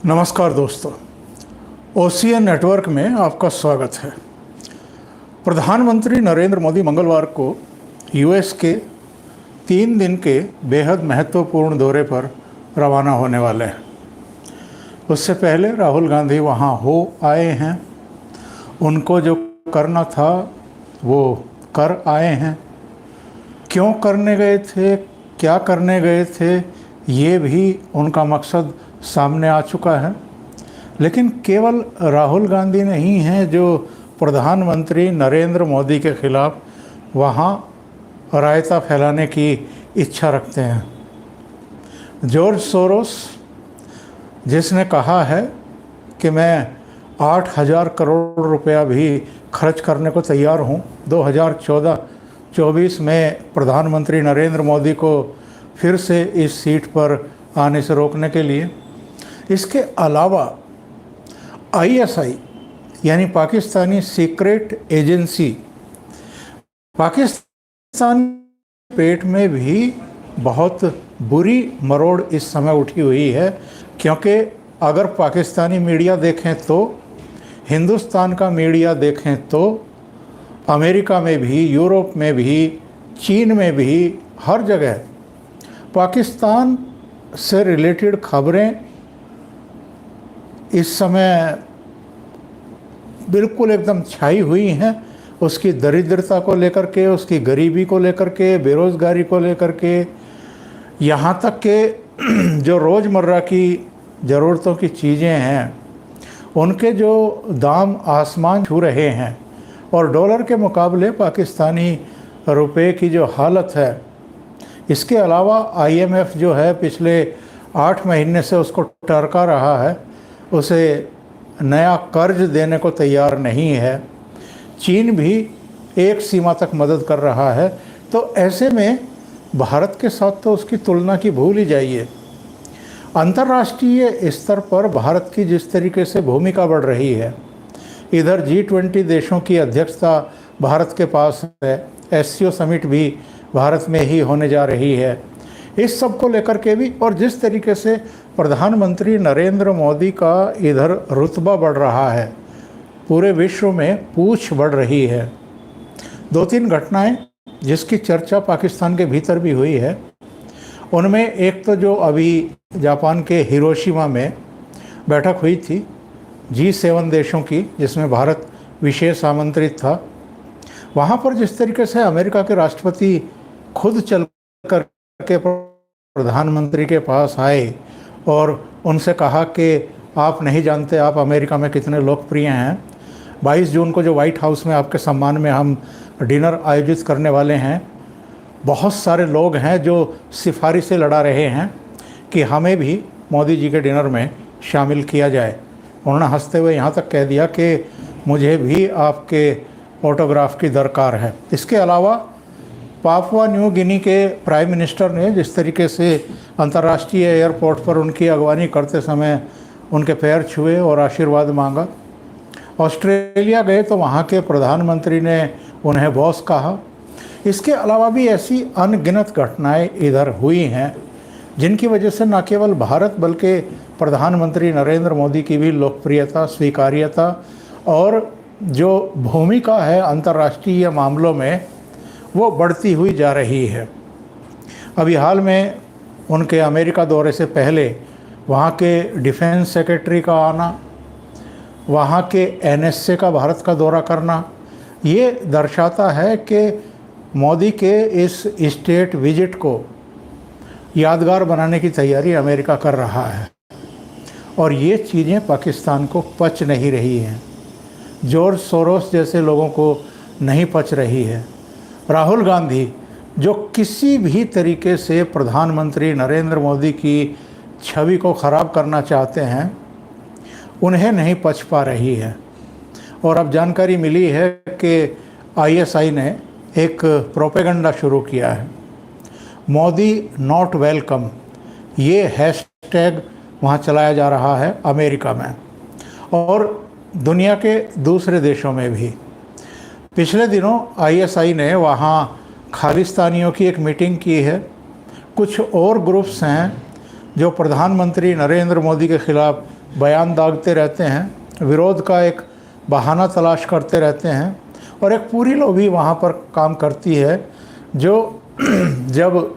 नमस्कार दोस्तों, OCN network में आपका स्वागत है। प्रधानमंत्री नरेंद्र मोदी मंगलवार को यूएस के 3 दिन के बेहद महत्वपूर्ण दौरे पर रवाना होने वाले हैं। उससे पहले राहुल गांधी वहां हो आए हैं। उनको जो करना था वो कर आए हैं। क्यों करने गए थे, क्या करने गए थे, ये भी उनका मकसद सामने आ चुका है। लेकिन केवल राहुल गांधी नहीं हैं जो प्रधानमंत्री नरेंद्र मोदी के खिलाफ वहाँ रायता फैलाने की इच्छा रखते हैं। जॉर्ज सोरोस, जिसने कहा है कि मैं 8,000 करोड़ रुपया भी खर्च करने को तैयार हूँ 2014-24 में प्रधानमंत्री नरेंद्र मोदी को फिर से इस सीट पर आने से रोकने के लिए। इसके अलावा आईएसआई यानी पाकिस्तानी सीक्रेट एजेंसी, पाकिस्तान पेट में भी बहुत बुरी मरोड़ इस समय उठी हुई है। क्योंकि अगर पाकिस्तानी मीडिया देखें तो, हिंदुस्तान का मीडिया देखें तो, अमेरिका में भी, यूरोप में भी, चीन में भी, हर जगह पाकिस्तान से रिलेटेड खबरें इस समय बिल्कुल एकदम छाई हुई हैं। उसकी दरिद्रता को लेकर के, उसकी गरीबी को लेकर के, बेरोज़गारी को लेकर के, यहाँ तक के जो रोज़मर्रा की ज़रूरतों की चीज़ें हैं उनके जो दाम आसमान छू रहे हैं, और डॉलर के मुकाबले पाकिस्तानी रुपए की जो हालत है। इसके अलावा आईएमएफ जो है पिछले 8 महीने से उसको टरका रहा है, उसे नया कर्ज देने को तैयार नहीं है। चीन भी एक सीमा तक मदद कर रहा है। तो ऐसे में भारत के साथ तो उसकी तुलना की भूल ही जाइए। अंतर्राष्ट्रीय स्तर पर भारत की जिस तरीके से भूमिका बढ़ रही है, इधर G20 देशों की अध्यक्षता भारत के पास है, एससीओ समिट भी भारत में ही होने जा रही है। इस सब को लेकर के भी, और जिस तरीके से प्रधानमंत्री नरेंद्र मोदी का इधर रुतबा बढ़ रहा है, पूरे विश्व में पूछ बढ़ रही है। 2-3 घटनाएं जिसकी चर्चा पाकिस्तान के भीतर भी हुई है, उनमें एक तो जो अभी जापान के हिरोशिमा में बैठक हुई थी G7 देशों की, जिसमें भारत विशेष आमंत्रित था। वहाँ पर जिस तरीके से अमेरिका के राष्ट्रपति खुद चल कर के प्रधानमंत्री के पास आए और उनसे कहा कि आप नहीं जानते आप अमेरिका में कितने लोकप्रिय हैं। 22 जून को जो व्हाइट हाउस में आपके सम्मान में हम डिनर आयोजित करने वाले हैं, बहुत सारे लोग हैं जो सिफारिशें लड़ा रहे हैं कि हमें भी मोदी जी के डिनर में शामिल किया जाए। उन्होंने हंसते हुए यहाँ तक कह दिया कि मुझे भी आपके ऑटोग्राफ की दरकार है। इसके अलावा पापुआ न्यू गिनी के प्राइम मिनिस्टर ने जिस तरीके से अंतर्राष्ट्रीय एयरपोर्ट पर उनकी अगवानी करते समय उनके पैर छुए और आशीर्वाद मांगा। ऑस्ट्रेलिया गए तो वहाँ के प्रधानमंत्री ने उन्हें बॉस कहा। इसके अलावा भी ऐसी अनगिनत घटनाएं इधर हुई हैं जिनकी वजह से न केवल भारत बल्कि प्रधानमंत्री नरेंद्र मोदी की भी लोकप्रियता, स्वीकार्यता और जो भूमिका है अंतर्राष्ट्रीय मामलों में वो बढ़ती हुई जा रही है। अभी हाल में उनके अमेरिका दौरे से पहले वहाँ के डिफेंस सेक्रेटरी का आना, वहाँ के एनएसए का भारत का दौरा करना, ये दर्शाता है कि मोदी के इस स्टेट विजिट को यादगार बनाने की तैयारी अमेरिका कर रहा है। और ये चीज़ें पाकिस्तान को पच नहीं रही हैं, जॉर्ज सोरोस जैसे लोगों को नहीं पच रही है। राहुल गांधी जो किसी भी तरीके से प्रधानमंत्री नरेंद्र मोदी की छवि को ख़राब करना चाहते हैं, उन्हें नहीं पच पा रही है। और अब जानकारी मिली है कि आईएसआई ने एक प्रोपेगेंडा शुरू किया है, मोदी नॉट वेलकम। ये हैशटैग वहाँ चलाया जा रहा है अमेरिका में और दुनिया के दूसरे देशों में भी। पिछले दिनों आईएसआई ने वहाँ खालिस्तानियों की एक मीटिंग की है। कुछ और ग्रुप्स हैं जो प्रधानमंत्री नरेंद्र मोदी के खिलाफ बयान दागते रहते हैं, विरोध का एक बहाना तलाश करते रहते हैं, और एक पूरी लॉबी वहाँ पर काम करती है जो जब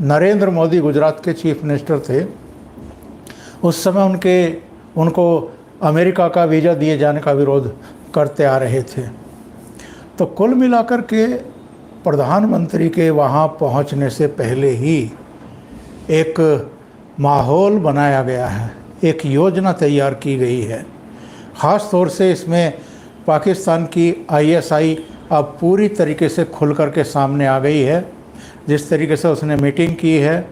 नरेंद्र मोदी गुजरात के चीफ मिनिस्टर थे उस समय उनको अमेरिका का वीज़ा दिए जाने का विरोध करते आ रहे थे। तो कुल मिलाकर के प्रधानमंत्री के वहाँ पहुँचने से पहले ही एक माहौल बनाया गया है, एक योजना तैयार की गई है। ख़ास तौर से इसमें पाकिस्तान की ISI अब पूरी तरीके से खुल कर के सामने आ गई है। जिस तरीके से उसने मीटिंग की है,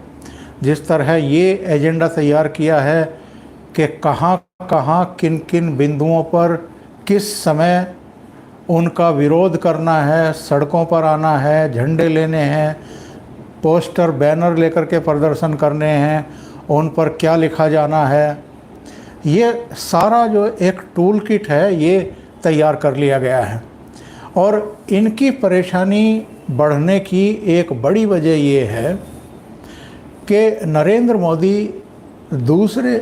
जिस तरह ये एजेंडा तैयार किया है कि कहाँ कहाँ किन किन बिंदुओं पर किस समय उनका विरोध करना है, सड़कों पर आना है, झंडे लेने हैं, पोस्टर बैनर लेकर के प्रदर्शन करने हैं, उन पर क्या लिखा जाना है, ये सारा जो एक टूल किट है ये तैयार कर लिया गया है। और इनकी परेशानी बढ़ने की एक बड़ी वजह ये है कि नरेंद्र मोदी दूसरे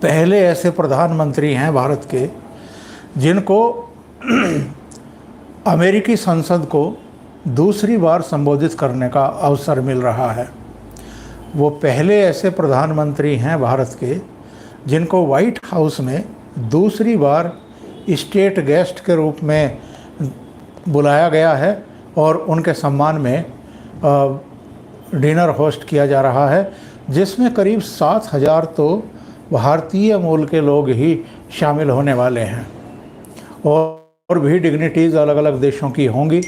पहले ऐसे प्रधानमंत्री हैं भारत के जिनको अमेरिकी संसद को दूसरी बार संबोधित करने का अवसर मिल रहा है। वो पहले ऐसे प्रधानमंत्री हैं भारत के जिनको व्हाइट हाउस में दूसरी बार स्टेट गेस्ट के रूप में बुलाया गया है और उनके सम्मान में डिनर होस्ट किया जा रहा है, जिसमें करीब 7,000 तो भारतीय मूल के लोग ही शामिल होने वाले हैं और भी डिग्निटीज़ अलग अलग देशों की होंगी।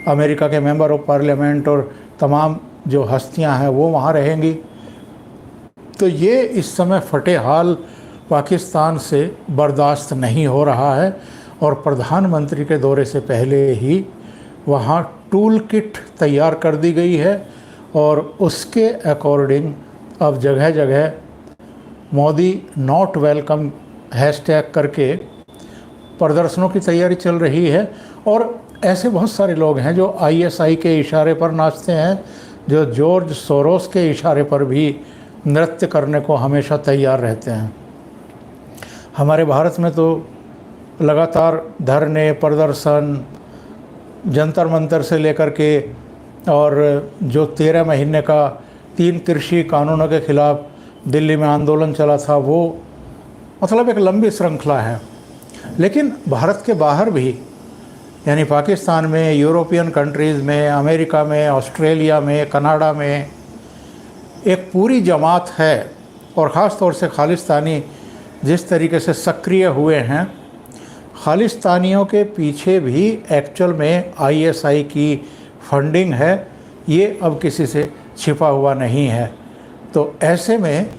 अमेरिका के मेंबर ऑफ पार्लियामेंट और तमाम जो हस्तियां हैं वो वहाँ रहेंगी। तो ये इस समय फटे हाल पाकिस्तान से बर्दाश्त नहीं हो रहा है और प्रधानमंत्री के दौरे से पहले ही वहाँ टूल किट तैयार कर दी गई है और उसके अकॉर्डिंग अब जगह जगह मोदी नॉट वेलकम हैशटैग करके प्रदर्शनों की तैयारी चल रही है। और ऐसे बहुत सारे लोग हैं जो ISI के इशारे पर नाचते हैं, जो जॉर्ज सोरोस के इशारे पर भी नृत्य करने को हमेशा तैयार रहते हैं। हमारे भारत में तो लगातार धरने, प्रदर्शन, जंतर मंतर से लेकर के और जो 13 महीने का 3 कृषि कानूनों के खिलाफ दिल्ली में आंदोलन चला था, वो मतलब एक लंबी श्रृंखला है। लेकिन भारत के बाहर भी, यानी पाकिस्तान में, यूरोपियन कंट्रीज़ में, अमेरिका में, ऑस्ट्रेलिया में, कनाडा में एक पूरी जमात है और ख़ास तौर से खालिस्तानी जिस तरीके से सक्रिय हुए हैं, खालिस्तानियों के पीछे भी एक्चुअल में ISI की फंडिंग है, ये अब किसी से छिपा हुआ नहीं है। तो ऐसे में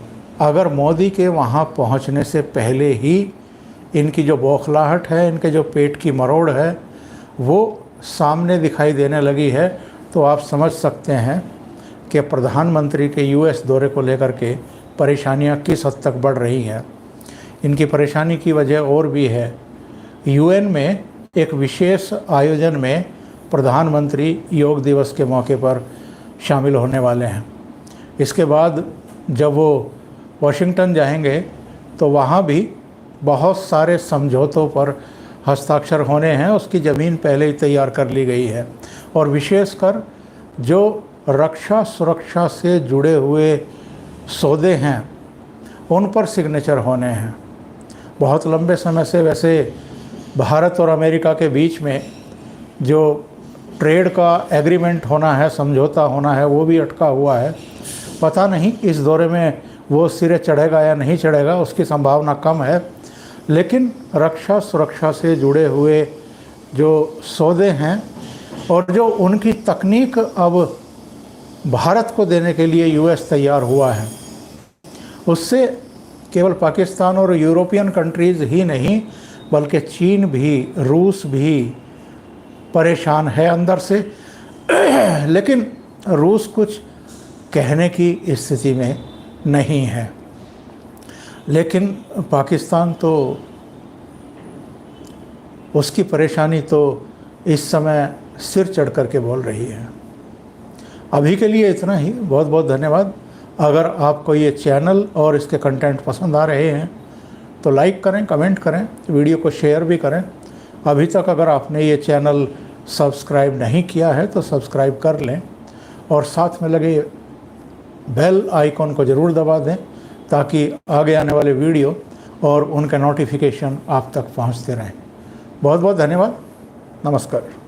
अगर मोदी के वहाँ पहुँचने से पहले ही इनकी जो बौखलाहट है, इनके जो पेट की मरोड़ है, वो सामने दिखाई देने लगी है, तो आप समझ सकते हैं कि प्रधानमंत्री के US दौरे को लेकर के परेशानियां किस हद तक बढ़ रही हैं। इनकी परेशानी की वजह और भी है। UN में एक विशेष आयोजन में प्रधानमंत्री योग दिवस के मौके पर शामिल होने वाले हैं। इसके बाद जब वो वाशिंगटन जाएंगे तो वहाँ भी बहुत सारे समझौतों पर हस्ताक्षर होने हैं। उसकी ज़मीन पहले ही तैयार कर ली गई है और विशेषकर जो रक्षा सुरक्षा से जुड़े हुए सौदे हैं उन पर सिग्नेचर होने हैं। बहुत लंबे समय से वैसे भारत और अमेरिका के बीच में जो ट्रेड का एग्रीमेंट होना है, समझौता होना है, वो भी अटका हुआ है। पता नहीं इस दौरे में वो सिरे चढ़ेगा या नहीं चढ़ेगा, उसकी संभावना कम है। लेकिन रक्षा सुरक्षा से जुड़े हुए जो सौदे हैं और जो उनकी तकनीक अब भारत को देने के लिए US तैयार हुआ है, उससे केवल पाकिस्तान और यूरोपियन कंट्रीज़ ही नहीं बल्कि चीन भी, रूस भी परेशान है अंदर से। लेकिन रूस कुछ कहने की स्थिति में नहीं है। लेकिन पाकिस्तान तो उसकी परेशानी तो इस समय सिर चढ़ कर के बोल रही है। अभी के लिए इतना ही। बहुत बहुत धन्यवाद। अगर आपको ये चैनल और इसके कंटेंट पसंद आ रहे हैं तो लाइक करें, कमेंट करें, वीडियो को शेयर भी करें। अभी तक अगर आपने ये चैनल सब्सक्राइब नहीं किया है तो सब्सक्राइब कर लें और साथ में लगे बेल आइकॉन को ज़रूर दबा दें ताकि आगे आने वाले वीडियो और उनका नोटिफिकेशन आप तक पहुंचते रहें। बहुत बहुत धन्यवाद। नमस्कार।